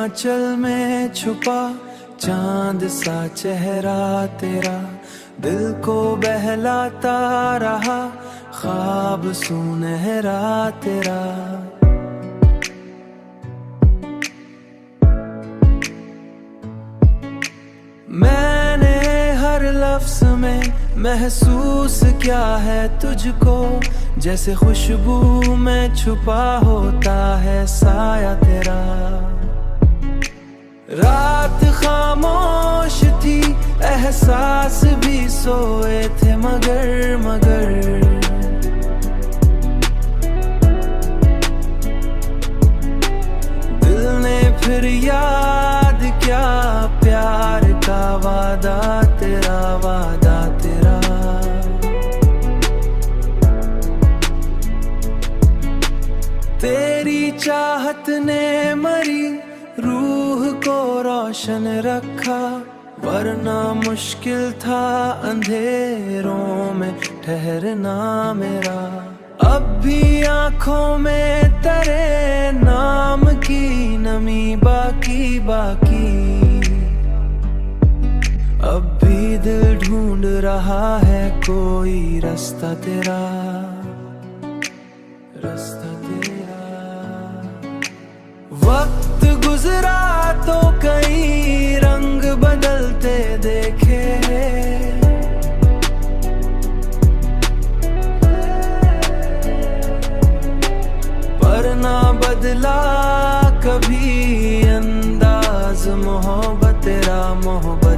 आंचल में छुपा चांद सा चेहरा तेरा, दिल को बहलाता रहा ख्वाब सुनहरा तेरा। मैंने हर लफ्ज में महसूस क्या है तुझको, जैसे खुशबू में छुपा होता है साया तेरा। रात खामोश थी, एहसास भी सोए थे, मगर दिल ने फिर याद क्या प्यार का वादा तेरा, वादा तेरा। तेरी चाहत ने मरी रूह को रोशन रखा, वरना मुश्किल था अंधेरों में ठहरना मेरा। अब भी आंखों में तेरे नाम की नमी बाकी बाकी, अब भी दिल ढूंढ रहा है कोई रास्ता तेरा, रास्ता तेरा। वक्त गुजरा तो कई रंग बदलते देखे, पर ना बदला कभी अंदाज मोहब्बत तेरा, मोहब्बत